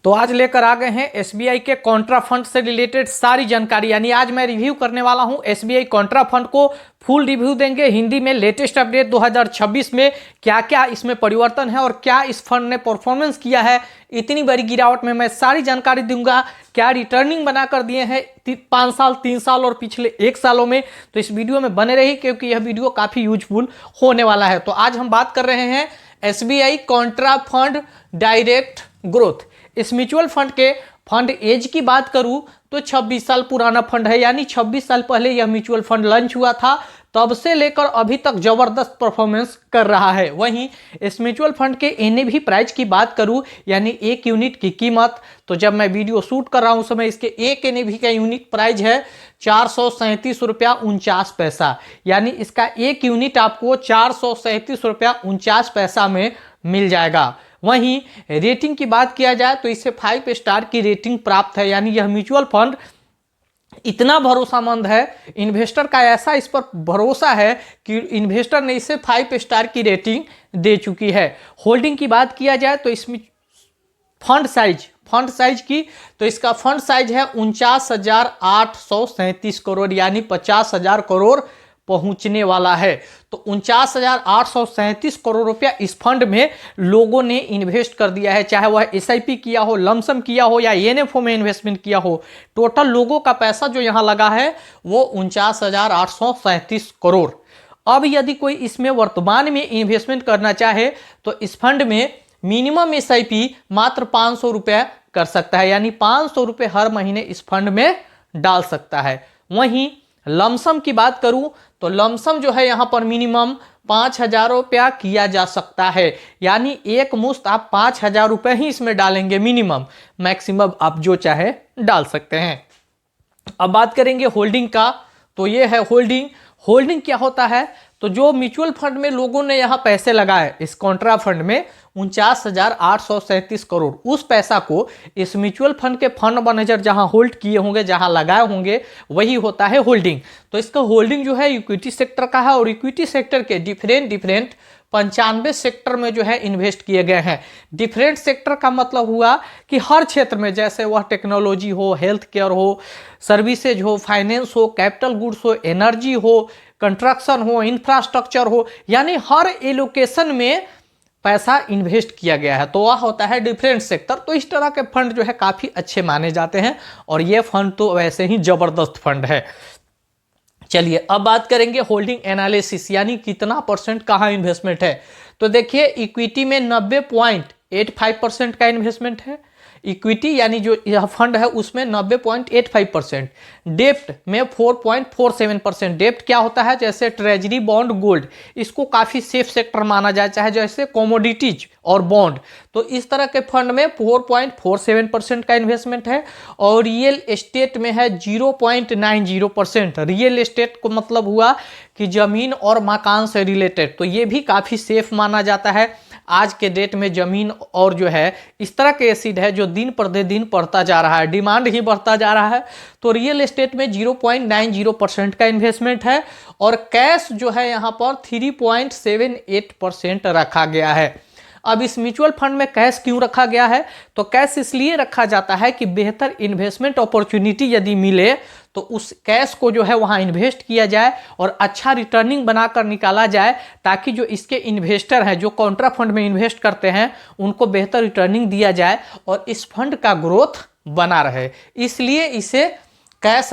तो आज लेकर आ गए हैं एसबीआई के कॉन्ट्रा फंड से रिलेटेड सारी जानकारी। यानी आज मैं रिव्यू करने वाला हूं एसबीआई कॉन्ट्रा फंड को। फुल रिव्यू देंगे हिंदी में। लेटेस्ट अपडेट 2026 में क्या क्या इसमें परिवर्तन है और क्या इस फंड ने परफॉर्मेंस किया है इतनी बड़ी गिरावट में, मैं सारी जानकारी दूंगा। क्या रिटर्निंग बनाकर दिए हैं 5 साल, 3 साल और पिछले 1 सालों में। तो इस वीडियो में बने रही क्योंकि यह वीडियो काफी यूजफुल होने वाला है। तो आज हम बात कर रहे हैं SBI Contra fund direct growth. इस म्यूचुअल फंड के फंड एज की बात करूं तो 26 साल पुराना फंड है। यानी 26 साल पहले यह म्यूचुअल फंड लॉन्च हुआ था, तब से लेकर अभी तक जबरदस्त परफॉर्मेंस कर रहा है। वहीं इस म्यूचुअल फंड के एनएवी प्राइस की बात करूं यानी एक यूनिट की कीमत, तो जब मैं वीडियो शूट कर रहा हूं उस समय इसके एक एनएवी का यूनिट प्राइस है 437 रुपया 49 पैसा। यानी इसका एक यूनिट आपको 437 रुपया 49 पैसा में मिल जाएगा। वहीं रेटिंग की बात किया जाए तो इसे 5 स्टार की रेटिंग प्राप्त है। यानी यह म्यूचुअल फंड इतना भरोसामंद है, इन्वेस्टर का ऐसा इस पर भरोसा है कि इन्वेस्टर ने इसे 5 स्टार की रेटिंग दे चुकी है। होल्डिंग की बात किया जाए तो इसमें फंड साइज की तो इसका फंड साइज है 49,837 करोड़, यानी 50,000 करोड़ पहुंचने वाला है। तो 49,837 करोड़ रुपया इस फंड में लोगों ने इन्वेस्ट कर दिया है, चाहे वह एसआईपी किया हो, लमसम किया हो या एनएफओ में इन्वेस्टमेंट किया हो। टोटल लोगों का पैसा जो यहां लगा है वो 49,837 करोड़। अब यदि कोई इसमें वर्तमान में इन्वेस्टमेंट करना चाहे तो इस फंड में मिनिमम एसआईपी मात्र 500 रुपया कर सकता है। यानी 500 रुपये हर महीने इस फंड में डाल सकता है। वहीं लमसम की बात करूं तो लमसम जो है यहां पर मिनिमम 5,000 रुपया किया जा सकता है। यानी एक मुश्त आप 5,000 रुपये ही इसमें डालेंगे मिनिमम, मैक्सिमम आप जो चाहे डाल सकते हैं। अब बात करेंगे होल्डिंग का, तो ये है होल्डिंग क्या होता है। तो जो म्यूचुअल फंड में लोगों ने यहां पैसे लगाए इस कॉन्ट्रा फंड में 49,837 करोड़, उस पैसा को इस म्यूचुअल फंड के फंड मैनेजर जहां होल्ड किए होंगे, जहां लगाए होंगे, वही होता है होल्डिंग। तो इसका होल्डिंग जो है इक्विटी सेक्टर का है और इक्विटी सेक्टर के डिफरेंट 95 सेक्टर में जो है इन्वेस्ट किए गए हैं। डिफरेंट सेक्टर का मतलब हुआ कि हर क्षेत्र में, जैसे वह टेक्नोलॉजी हो, हेल्थ केयर हो, सर्विसेज हो, फाइनेंस हो, कैपिटल गुड्स हो, एनर्जी हो, कंस्ट्रक्शन हो, इंफ्रास्ट्रक्चर हो, यानी हर एलोकेशन में पैसा इन्वेस्ट किया गया है, तो वह होता है डिफरेंट सेक्टर। तो इस तरह के फंड जो है काफी अच्छे माने जाते हैं और ये फंड तो वैसे ही जबरदस्त फंड है। चलिए अब बात करेंगे होल्डिंग एनालिसिस, यानी कितना परसेंट कहाँ इन्वेस्टमेंट है। तो देखिए इक्विटी में 90.85% का इन्वेस्टमेंट है। इक्विटी यानी जो यह फंड है उसमें 90.85%। डेप्ट में 4.47%। डेप्ट क्या होता है, जैसे ट्रेजरी बॉन्ड, गोल्ड, इसको काफी सेफ सेक्टर माना जाए, चाहे जैसे कमोडिटीज और बॉन्ड। तो इस तरह के फंड में 4.47% का इन्वेस्टमेंट है। और रियल एस्टेट में है 0.90%। रियल एस्टेट को मतलब हुआ कि जमीन और मकान से रिलेटेड, तो ये भी काफी सेफ माना जाता है। आज के डेट में जमीन और जो है इस तरह के एसिड है जो दिन प्रतिदिन बढ़ता जा रहा है, डिमांड ही बढ़ता जा रहा है। तो रियल एस्टेट में 0.90% का इन्वेस्टमेंट है। और कैश जो है यहाँ पर 3.78% रखा गया है। अब इस म्यूचुअल फंड में कैश क्यों रखा गया है, तो कैश इसलिए रखा जाता है कि बेहतर इन्वेस्टमेंट अपॉर्चुनिटी यदि मिले तो उस कैश को जो है वहां इन्वेस्ट किया जाए और अच्छा रिटर्निंग बनाकर निकाला जाए, ताकि जो इसके इन्वेस्टर हैं, जो कॉन्ट्रा फंड में इन्वेस्ट करते हैं, उनको बेहतर रिटर्निंग दिया जाए और इस फंड का ग्रोथ बना रहे। इसलिए इसे कैश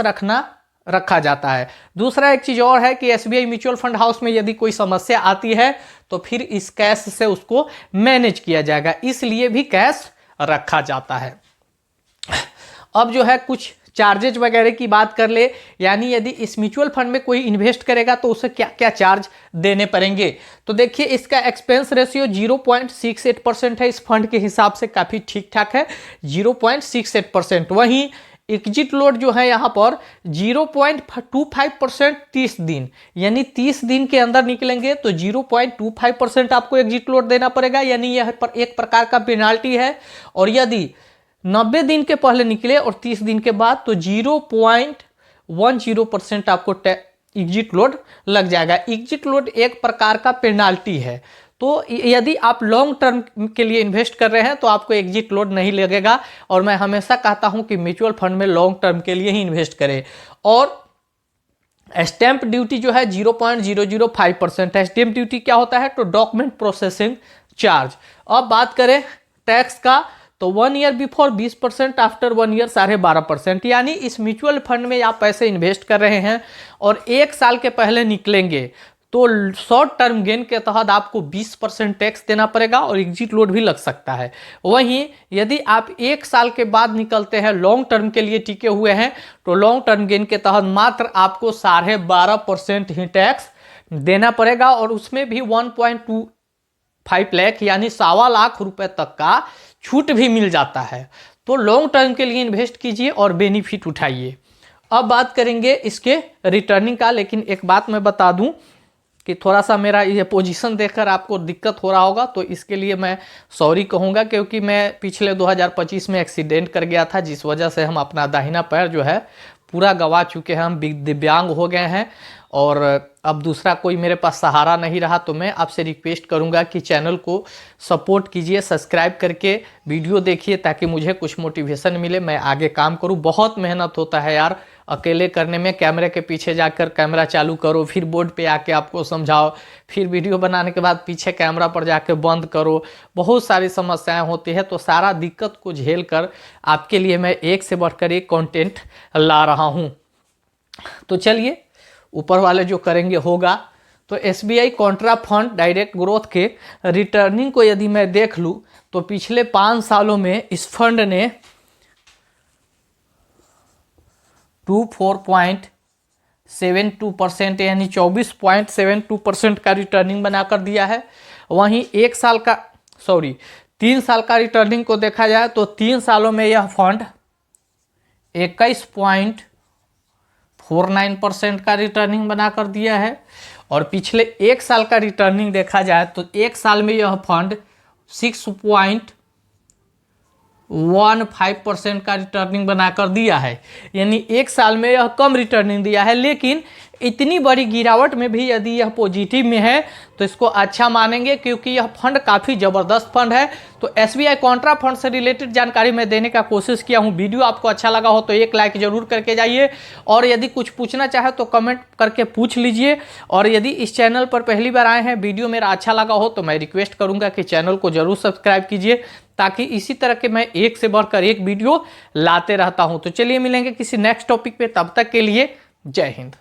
रखा जाता है। दूसरा एक चीज और है कि एसबीआई म्यूचुअल फंड हाउस में यदि कोई समस्या आती है तो फिर इस कैश से उसको मैनेज किया जाएगा, इसलिए भी कैश रखा जाता है। अब जो है कुछ चार्जेज वगैरह की बात कर ले, यानी यदि इस म्यूचुअल फंड में कोई इन्वेस्ट करेगा तो उसे क्या क्या चार्ज देने पड़ेंगे। तो देखिए इसका एक्सपेंस रेशियो 0.68% है। इस फंड के हिसाब से काफी ठीक ठाक है, 0.68%। वहीं एग्जिट लोड जो है यहाँ पर 0.25% 30 दिन, यानी 30 दिन के अंदर निकलेंगे तो 0.25% आपको एग्जिट लोड देना पड़ेगा, यानी यह एक प्रकार का पेनाल्टी है। और यदि 90 दिन के पहले निकले और 30 दिन के बाद तो 0.10% आपको एग्जिट लोड लग जाएगा। एग्जिट लोड एक प्रकार का पेनाल्टी है। तो यदि आप लॉन्ग टर्म के लिए इन्वेस्ट कर रहे हैं तो आपको एग्जिट लोड नहीं लगेगा। और मैं हमेशा कहता हूं कि म्यूचुअल फंड में लॉन्ग टर्म के लिए ही इन्वेस्ट करें। और स्टैंप ड्यूटी जो है 0.005% है। स्टैंप ड्यूटी क्या होता है? तो डॉक्यूमेंट प्रोसेसिंग चार्ज। अब बात करें टैक्स का, तो 1 ईयर बिफोर 20%, आफ्टर 1 ईयर 12.5%। यानी इस म्यूचुअल फंड में आप पैसे इन्वेस्ट कर रहे हैं और 1 साल के पहले निकलेंगे तो शॉर्ट टर्म गेन के तहत आपको 20% टैक्स देना पड़ेगा और एग्जिट लोड भी लग सकता है। वहीं यदि आप 1 साल के बाद निकलते हैं, लॉन्ग टर्म के लिए टिके हुए हैं, तो लॉन्ग टर्म गेन के तहत मात्र आपको 12.5% ही टैक्स देना पड़ेगा और उसमें भी 1.25 लाख यानी 1.25 लाख रुपए तक का छूट भी मिल जाता है। तो लॉन्ग टर्म के लिए इन्वेस्ट कीजिए और बेनिफिट उठाइए। अब बात करेंगे इसके रिटर्निंग का, लेकिन एक बात मैं बता दूं कि थोड़ा सा मेरा ये पोजीशन देखकर आपको दिक्कत हो रहा होगा, तो इसके लिए मैं सॉरी कहूँगा, क्योंकि मैं पिछले 2025 में एक्सीडेंट कर गया था, जिस वजह से हम अपना दाहिना पैर जो है पूरा गंवा चुके हैं, हम दिव्यांग हो गए हैं और अब दूसरा कोई मेरे पास सहारा नहीं रहा। तो मैं आपसे रिक्वेस्ट करूंगा कि चैनल को सपोर्ट कीजिए, सब्सक्राइब करके वीडियो देखिए ताकि मुझे कुछ मोटिवेशन मिले, मैं आगे काम करूं। बहुत मेहनत होता है यार अकेले करने में, कैमरे के पीछे जाकर कैमरा चालू करो, फिर बोर्ड पे आके आपको समझाओ, फिर वीडियो बनाने के बाद पीछे कैमरा पर जाके बंद करो, बहुत सारी समस्याएं होती है। तो सारा दिक्कत को झेल कर आपके लिए मैं एक से बढ़कर एक कंटेंट ला रहा हूँ। तो चलिए, ऊपर वाले जो करेंगे होगा। तो SBI Contra fund direct growth के रिटर्निंग को यदि मैं देख लूँ तो पिछले 5 सालों में इस फंड ने 24.72% यानी 24.72% का रिटर्निंग बनाकर दिया है। वहीं 3 साल का रिटर्निंग को देखा जाए तो 3 सालों में यह फंड 21.49% का रिटर्निंग बनाकर दिया है। और पिछले 1 साल का रिटर्निंग देखा जाए तो 1 साल में यह फंड 6.15% का रिटर्निंग बनाकर दिया है। यानी 1 साल में यह कम रिटर्निंग दिया है, लेकिन इतनी बड़ी गिरावट में भी यदि यह पॉजिटिव में है तो इसको अच्छा मानेंगे, क्योंकि यह फंड काफ़ी ज़बरदस्त फंड है। तो SBI कॉन्ट्रा फंड से रिलेटेड जानकारी मैं देने का कोशिश किया हूं। वीडियो आपको अच्छा लगा हो तो एक लाइक जरूर करके जाइए, और यदि कुछ पूछना चाहे तो कमेंट करके पूछ लीजिए। और यदि इस चैनल पर पहली बार आए हैं, वीडियो मेरा अच्छा लगा हो तो मैं रिक्वेस्ट करूँगा कि चैनल को जरूर सब्सक्राइब कीजिए, ताकि इसी तरह के मैं एक से बढ़कर एक वीडियो लाते रहता हूँ। तो चलिए मिलेंगे किसी नेक्स्ट टॉपिक पे, तब तक के लिए जय हिंद।